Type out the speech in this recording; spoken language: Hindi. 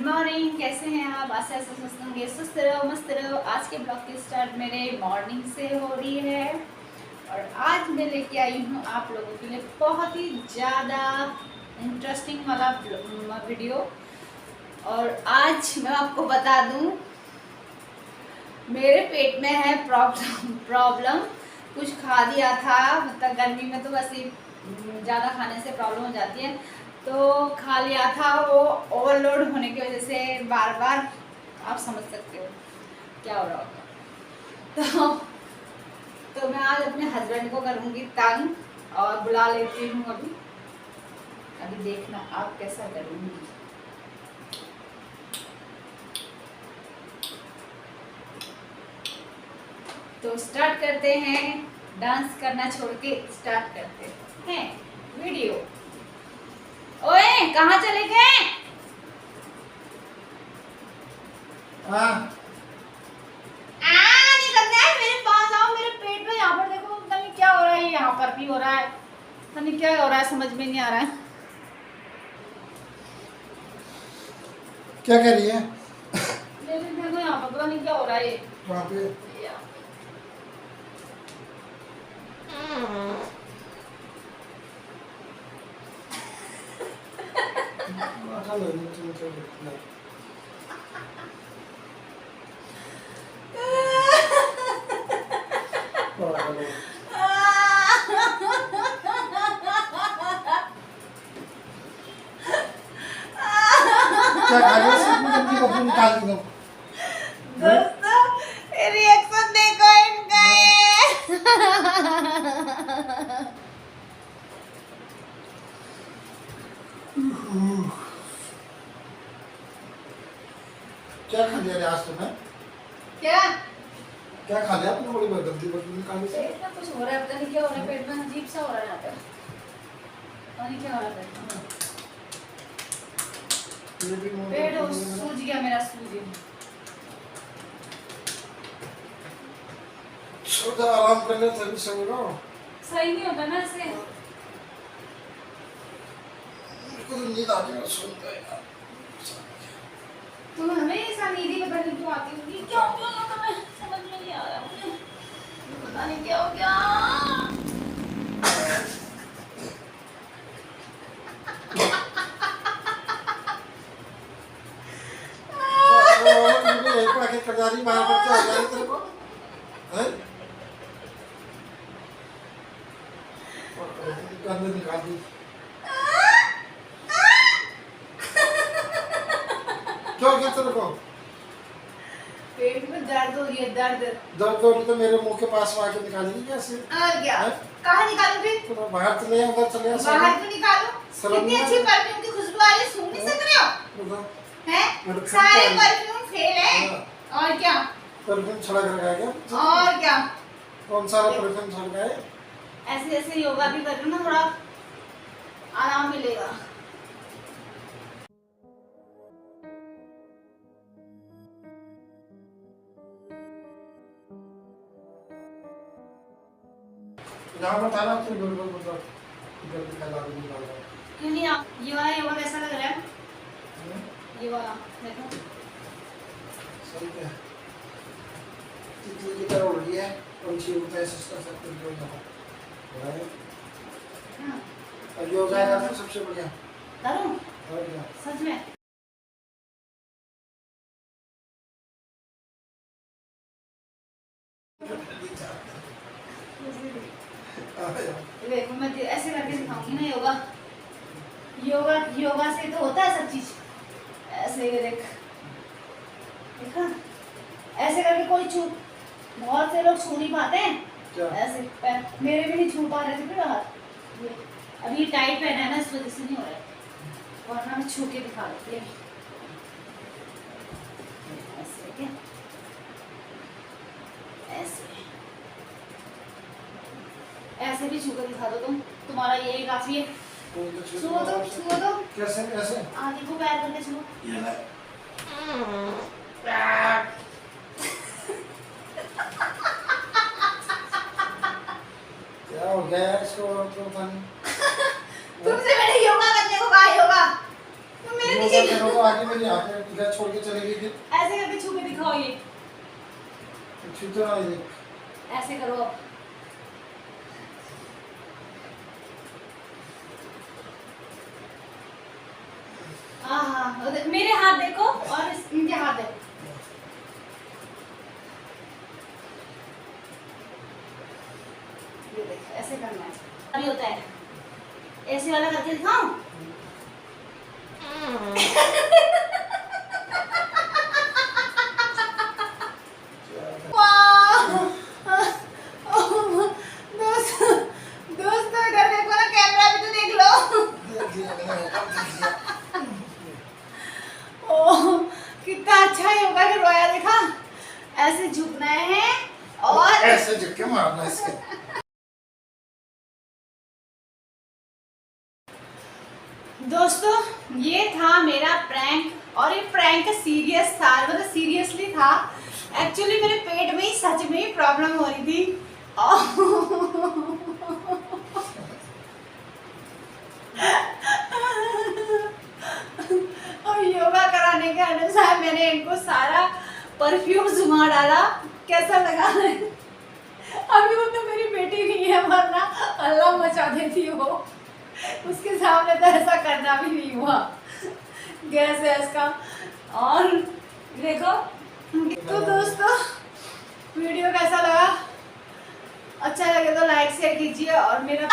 मॉर्निंग, कैसे हैं आप? आशा से स्वस्थ होंगे, सुस्त रहो, मस्त रहो। आज के ब्लॉग की स्टार्ट मेरे मॉर्निंग से हो रही है और आज मैं लेके आई हूँ आप लोगों के लिए बहुत ही ज़्यादा इंटरेस्टिंग वाला वीडियो। और आज मैं आपको बता दूँ, मेरे पेट में है प्रॉब्लम। कुछ खा दिया था, मतलब गर्मी में तो वैसे ज़्यादा खाने से प्रॉब्लम हो जाती है, तो खा लिया था। वो ओवरलोड होने की वजह से बार बार आप समझ सकते हो क्या हो रहा होगा। तो मैं आज अपने हस्बैंड को करूँगी तंग और बुला लेती हूँ। अभी देखना आप कैसा करूँगी। तो स्टार्ट करते हैं, डांस करना छोड़ के स्टार्ट करते हैं वीडियो। ओए कहाँ चले गए? निकलना है मेरे पास, आओ मेरे पेट में। यहाँ पर देखो, पता नहीं क्या हो रहा है, यहाँ पर भी हो रहा है, पता नहीं क्या हो रहा है, समझ में नहीं आ रहा है। क्या कह रही है? देखो यहाँ पर पता नहीं क्या हो रहा है। वहाँ पे क्या खा रही है? सिर्फ मुझे अपनी कपड़े निकाल के दो। दोस्तों रिएक्शन देखो इनका ये। क्या खा लिया रे आज तुमने? क्या क्या खा लिया आपने? बड़ी गंदी बदबू निकाली से। पेट में कुछ हो रहा है, पता नहीं क्या हो रहा है, पेट में अजीब सा हो रहा है। यहाँ पे पता नहीं क्या हो रहा है पेट में। पेट सूज गया मेरा, सूज गया। सोचा आराम कर ले तभी सही रहो। सही नहीं होता ना ऐसे। मुझको तो नींद आ रही है सुनते हैं। तुम हमेशा नींद में पता नहीं क्यों आती होगी, क्यों क्यों ना, तुम्हें समझ में नहीं आ रहा मुझे, पता नहीं क्या हो गया। कटारी वहां पर क्या हो गया तेरे को? हैं? गंद निकाल दी। क्या क्या तेरे को? पेट में दर्द हो रही है, दर्द। दर्द हो रही तो मेरे मुंह के पास में आके निकालेगी कैसे? और क्या? कहाँ निकालूं फिर? तो बाहर चले अंदर चले बाहर क्यों निकालूं? कितनी अच्छी परफ्यूम की खुशबू आ रही है, सूंघ नहीं सक रहे हो? हैं? सारे परफ्यूम फेल है। और क्या? परफ्यूम छड़क रखा है क्या? और क्या? कौन सा परफ्यूम छड़का है? ऐसे ऐसे योगा भी करो ना, थोड़ा आराम मिलेगा। यहाँ पर था ना फिर बिल्कुल मतलब इधर दिखा ला भी निकाल रहा है। क्यों नहीं? आप ये वाला योगा कैसा लग रहा है? ये वाला देखो। सही है। तितली की तरह उड़ रही है, पंछी उड़ता है सिस्टर सब कुछ जो यहाँ है। हाँ। और योगा करना सबसे बढ़िया। करूँ? और क्या? सच में? देखो मैं ऐसे करके दिखाऊंगी ना योगा। योगा योगा से तो होता है सब चीज। ऐसे ये देख, देखा? ऐसे करके कोई छू, बहुत से लोग छू नहीं पाते हैं। क्या? ऐसे पैर मेरे भी नहीं छू पा रहे थे फिर हाथ। ये अभी टाइट पहना है ना, इस वजह से नहीं हो रहा है, वरना मैं छू के दिखा देती है। ऐसे क्या? ऐसे ऐसे भी छू कर दिखा दो तुम, तुम्हारा यही काफी है। छुओ तो कैसे कैसे? आगे को पैर करके छुओ। ये ले। क्या हो गया इसको? तो तुमसे मैंने योगा करने को कहा, योगा तुम मेरे पीछे आगे मेरी आंखें इधर छोड़ के चले गई थी। ऐसे करके छू के दिखाओ ये। छू तो ना ये। ऐसे करो अब। हाँ, मेरे हाथ देखो और इनके हाथ देखो। ये देखो ऐसे करना है। अभी होता है ऐसे वाला करके दिखाऊं? दोस्तों इधर देखो ना, कैमरा भी तो देख लो। ओह कितना अच्छा योगा करवाया, देखा? ऐसे झुकना है और ऐसे झुक के मारना इसके। दोस्तों ये था मेरा प्रैंक, और ये प्रैंक सीरियस था, मतलब सीरियसली था। एक्चुअली मेरे पेट में ही सच में ही प्रॉब्लम हो रही थी और योगा कराने के अनुसार मैंने इनको सारा परफ्यूम जुमा डाला। कैसा लगा? अभी वो तो मेरी बेटी नहीं है, वरना अल्लाह मचा देती वो। उसके सामने तो ऐसा करना भी नहीं हुआ। गैस है इसका। और देखो, तो दोस्तों वीडियो कैसा लगा? अच्छा लगे तो लाइक शेयर कीजिए और मेरा